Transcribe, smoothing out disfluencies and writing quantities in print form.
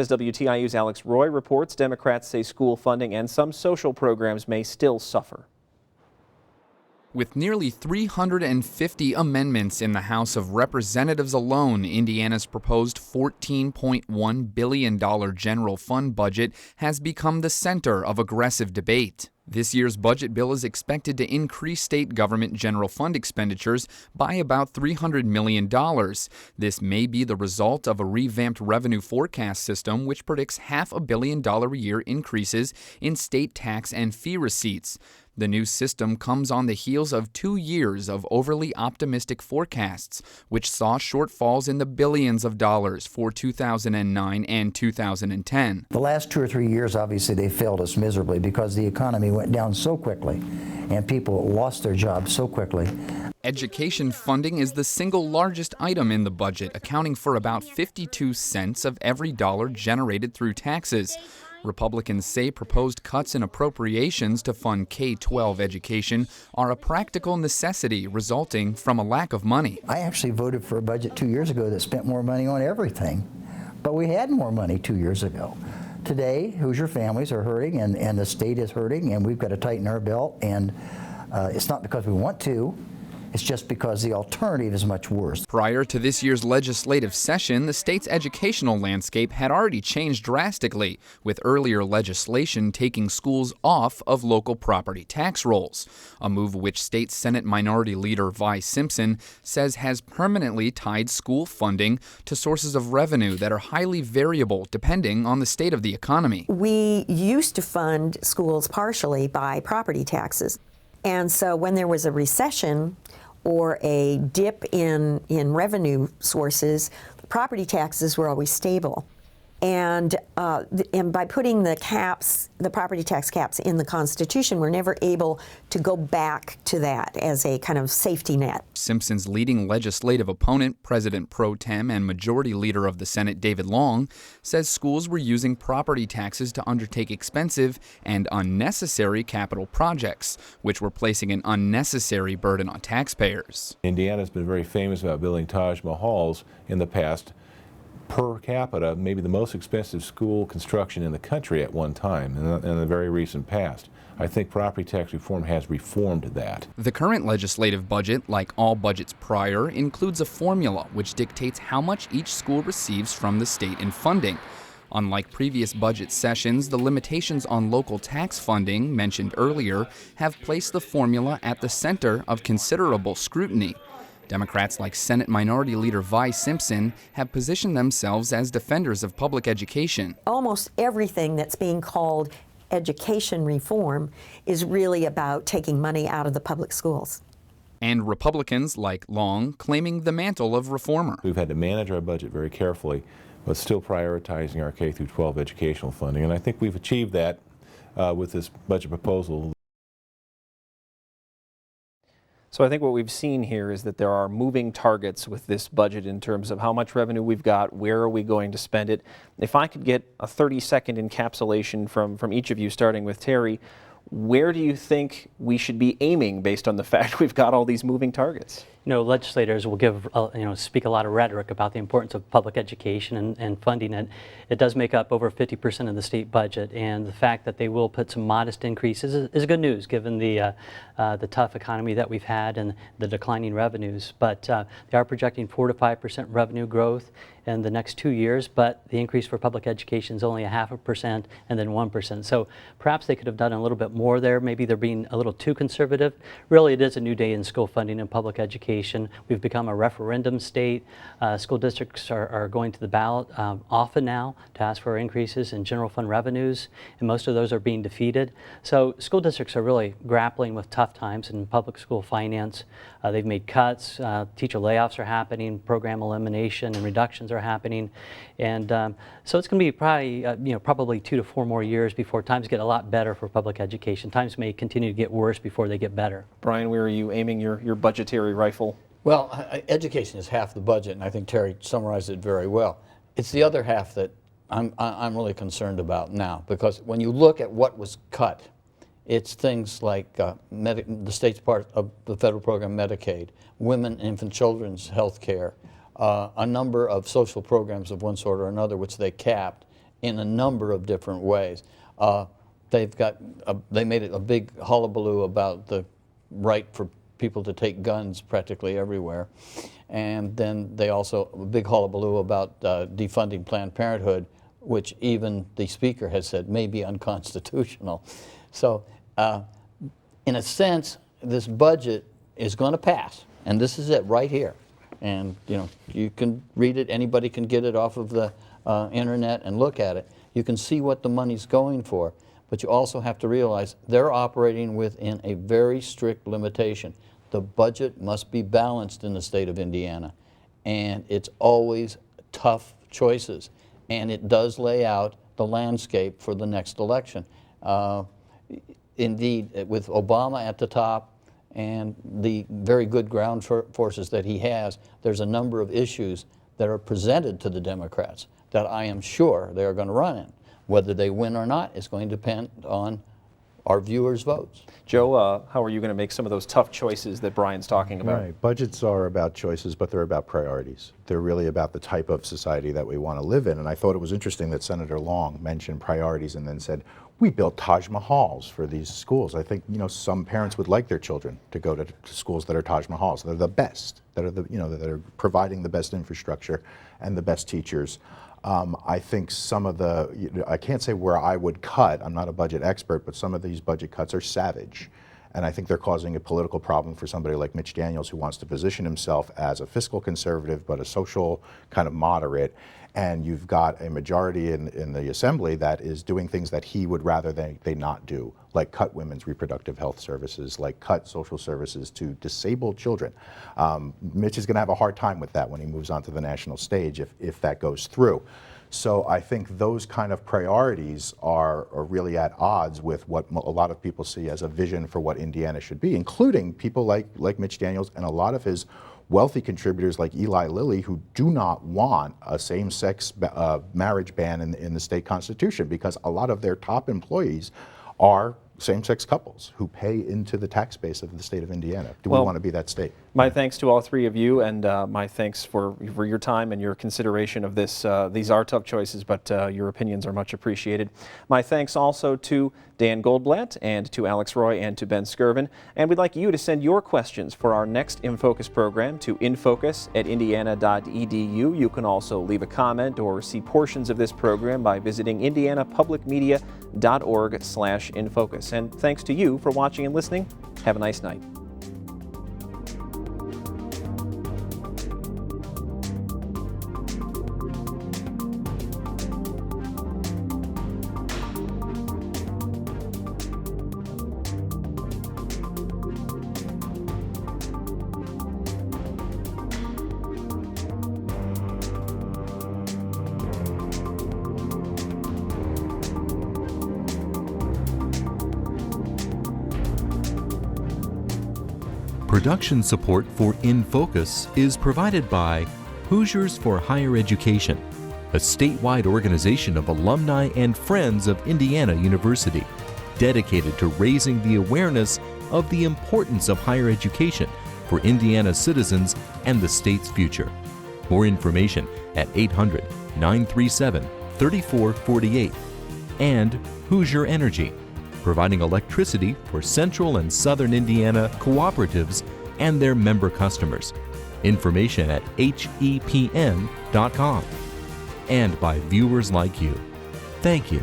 As WTIU's Alex Roy reports, Democrats say school funding and some social programs may still suffer. With nearly 350 amendments in the House of Representatives alone, Indiana's proposed $14.1 billion general fund budget has become the center of aggressive debate. This year's budget bill is expected to increase state government general fund expenditures by about $300 million. This may be the result of a revamped revenue forecast system which predicts $500 million a year increases in state tax and fee receipts. The new system comes on the heels of 2 years of overly optimistic forecasts, which saw shortfalls in the billions of dollars for 2009 and 2010. The last 2 or 3 years, obviously, they failed us miserably because the economy went down so quickly and people lost their jobs so quickly. Education funding is the single largest item in the budget, accounting for about 52 cents of every dollar generated through taxes. Republicans say proposed cuts in appropriations to fund K-12 education are a practical necessity resulting from a lack of money. I actually voted for a budget 2 years ago that spent more money on everything, but we had more money 2 years ago. Today, Hoosier families are hurting and the state is hurting, and we've got to tighten our belt, and it's not because we want to. It's just because the alternative is much worse. Prior to this year's legislative session, the state's educational landscape had already changed drastically, with earlier legislation taking schools off of local property tax rolls, a move which State Senate Minority Leader Vi Simpson says has permanently tied school funding to sources of revenue that are highly variable depending on the state of the economy. We used to fund schools partially by property taxes. And so when there was a recession or a dip in revenue sources, property taxes were always stable. And by putting the property tax caps in the Constitution, we're never able to go back to that as a kind of safety net. Simpson's leading legislative opponent, President Pro Tem and Majority Leader of the Senate David Long, says schools were using property taxes to undertake expensive and unnecessary capital projects, which were placing an unnecessary burden on taxpayers. Indiana's been very famous about building Taj Mahals in the past. Per capita, maybe the most expensive school construction in the country at one time in the very recent past. I think property tax reform has reformed that. The current legislative budget, like all budgets prior, includes a formula which dictates how much each school receives from the state in funding. Unlike previous budget sessions, the limitations on local tax funding mentioned earlier have placed the formula at the center of considerable scrutiny. Democrats like Senate Minority Leader Vi Simpson have positioned themselves as defenders of public education. Almost everything that's being called education reform is really about taking money out of the public schools. And Republicans like Long claiming the mantle of reformer. We've had to manage our budget very carefully, but still prioritizing our K-12 educational funding, and I think we've achieved that with this budget proposal. So I think what we've seen here is that there are moving targets with this budget in terms of how much revenue we've got, where are we going to spend it. If I could get a 30-second encapsulation from each of you, starting with Terry, where do you think we should be aiming based on the fact we've got all these moving targets? You know, legislators will speak a lot of rhetoric about the importance of public education and funding it. It does make up over 50% of the state budget, and the fact that they will put some modest increases is good news given the tough economy that we've had and the declining revenues. But they are projecting 4 to 5% revenue growth in the next 2 years, but the increase for public education is only 0.5% and then 1%. So perhaps they could have done a little bit more there. Maybe they're being a little too conservative. Really, it is a new day in school funding and public education. We've become a referendum state. School districts are going to the ballot often now to ask for increases in general fund revenues, and most of those are being defeated. So school districts are really grappling with tough times in public school finance. They've made cuts, teacher layoffs are happening, program elimination and reductions are happening, and so it's going to be probably 2 to 4 more years before times get a lot better for public education. Times may continue to get worse before they get better. Brian, where are you aiming your budgetary rifle? Well, education is half the budget, and I think Terry summarized it very well. It's the other half that I'm really concerned about now, because when you look at what was cut, it's things like the state's part of the federal program Medicaid, women, infant, children's health care, a number of social programs of one sort or another which they capped, in a number of different ways. They made it a big hullabaloo about the right for people to take guns practically everywhere. And then they also, a big hullabaloo about defunding Planned Parenthood, which even the Speaker has said may be unconstitutional. So in a sense, this budget is going to pass, and this is it right here. And you can read it, anybody can get it off of the internet and look at it. You can see what the money's going for, but you also have to realize they're operating within a very strict limitation. The budget must be balanced in the state of Indiana, and it's always tough choices, and it does lay out the landscape for the next election. Indeed, with Obama at the top and the very good ground forces that he has, there's a number of issues that are presented to the Democrats that I am sure they're going to run in. Whether they win or not is going to depend on our viewers' votes. Joe, how are you going to make some of those tough choices that Brian's talking about? Right. Budgets are about choices, but they're about priorities. They're really about the type of society that we want to live in. And I thought it was interesting that Senator Long mentioned priorities and then said, we built Taj Mahals for these schools. I think some parents would like their children to go to schools that are Taj Mahals. They're the best, that are that are providing the best infrastructure and the best teachers. I think some of I can't say where I would cut, I'm not a budget expert, but some of these budget cuts are savage. And I think they're causing a political problem for somebody like Mitch Daniels, who wants to position himself as a fiscal conservative, but a social kind of moderate. And you've got a majority in the Assembly that is doing things that he would rather they not do, like cut women's reproductive health services, like cut social services to disabled children. Mitch is going to have a hard time with that when he moves onto the national stage if that goes through. So I think those kind of priorities are really at odds with what a lot of people see as a vision for what Indiana should be, including people like Mitch Daniels and a lot of his wealthy contributors like Eli Lilly, who do not want a same-sex marriage ban in the state constitution, because a lot of their top employees are same-sex couples who pay into the tax base of the state of Indiana. Do we want to be that state? My thanks to all three of you, and my thanks for your time and your consideration of this. These are tough choices, but your opinions are much appreciated. My thanks also to Dan Goldblatt and to Alex Roy and to Ben Skirvin. And we'd like you to send your questions for our next InFocus program to infocus@indiana.edu. You can also leave a comment or see portions of this program by visiting indianapublicmedia.org/infocus. And thanks to you for watching and listening. Have a nice night. Production support for InFocus is provided by Hoosiers for Higher Education, a statewide organization of alumni and friends of Indiana University, dedicated to raising the awareness of the importance of higher education for Indiana citizens and the state's future. More information at 800-937-3448. And Hoosier Energy, providing electricity for Central and Southern Indiana cooperatives and their member customers. Information at hepn.com. And by viewers like you. Thank you.